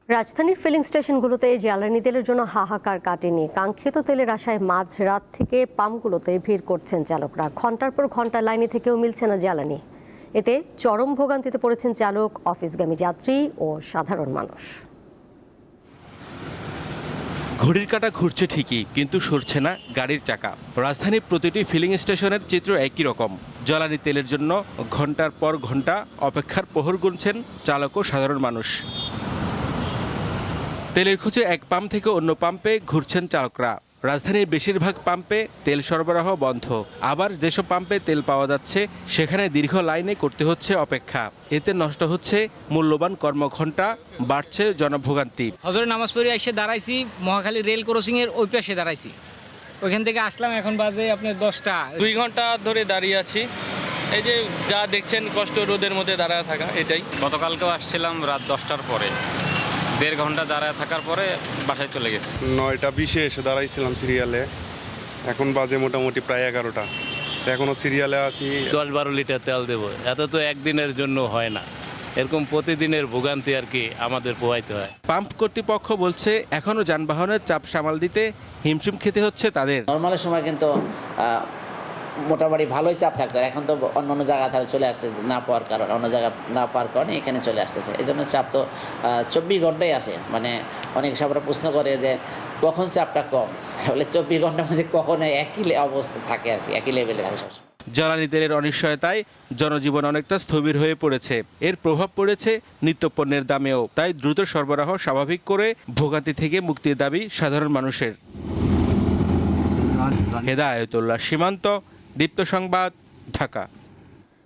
রাজধানীর ফিলিং স্টেশনগুলোতে জ্বালানি তেলের জন্য হাহাকার কাটেনি। কাঙ্ক্ষিত তেলের আশায় মাঝরাত থেকে পাম্পগুলোতে ভিড় করছেন চালকরা। ঘন্টার পর ঘন্টা লাইনে থেকেও মিলছে না জ্বালানি। এতে চরম ভোগান্তিতে পড়েছেন চালক, অফিসগামী যাত্রী ও সাধারণ মানুষ। ঘড়ির কাঁটা ঘুরছে ঠিকই, কিন্তু সরছে না গাড়ির চাকা। রাজধানীর প্রতিটি ফিলিং স্টেশনের চিত্র একই রকম। জ্বালানি তেলের জন্য ঘন্টার পর ঘন্টা অপেক্ষার প্রহর গুনছেন চালক ও সাধারণ মানুষ। তেলের খোঁজে এক পাম্প থেকে অন্য পাম্পে ঘুরছেন চালকরা। রাজধানীর বেশিরভাগ পাম্পে তেল সরবরাহ বন্ধ। আবার যেসব পাম্পে তেল পাওয়া যাচ্ছে সেখানে দীর্ঘ লাইনে করতে হচ্ছে অপেক্ষা। এতে নষ্ট হচ্ছে মূল্যবান কর্মঘণ্টা, বাড়ছে জনভোগান্তি। হজরের নামাজ পড়ে এসে দাঁড়াইছি মহাখালী রেল ক্রসিং এর ওই পাশে দাঁড়াইছি। ওইখান থেকে আসলাম, এখন বাজে আপনার 10টা। 2 ঘন্টা ধরে দাঁড়িয়ে আছি। এই যে যা দেখছেন, কষ্ট রোদের মধ্যে দাঁড়ায় থাকা, এটাই। গতকালকেও আসছিলাম রাত 10টার পরে, 1.5 ঘন্টা দাঁড়ায় থাকার পরে বাসায় চলে গেছি। 9টা 20-এ এসে দাঁড়াইছিলাম সিরিয়ালে, এখন বাজে মোটামুটি প্রায় 11টা। এখনও সিরিয়ালে আছি। 10-12 লিটার তেল দেবো, এত তো একদিনের জন্য হয় না। এরকম প্রতিদিনের ভোগান্তি আর কি আমাদের পোহাইতে হয়। পাম্প কর্তৃপক্ষ বলছে এখনও যানবাহনের চাপ সামাল দিতে হিমশিম খেতে হচ্ছে তাদের। নর্মালের সময় কিন্তু মোটামুটি ভালোই চাপ থাকতো, এখন তো অন্য অন্য জায়গা তারা চলে আসতে না পাওয়ার কারণে, অন্য জায়গা না পাওয়ার কারণে এখানে চলে আসতেছে। এই জন্য চাপ তো 24 ঘন্টাই আছে। মানে অনেক সবাই প্রশ্ন করে যে কখন চাপটা কম, বলে 24 ঘন্টার মধ্যে কখনো একই অবস্থা থাকে আর কি, একই লেভেলে থাকে সবসময়। জ্বালানি তেলের অনিশ্চয়তায় জনজীবন অনেকটা স্থবির হয়ে পড়েছে। এর প্রভাব পড়েছে নিত্যপণ্যের দামেও। তাই দ্রুত সরবরাহ স্বাভাবিক করে ভোগান্তি থেকে মুক্তির দাবি সাধারণ মানুষের। হেদায়েতুল্লাহ সীমান্ত, দীপ্ত সংবাদ, ঢাকা।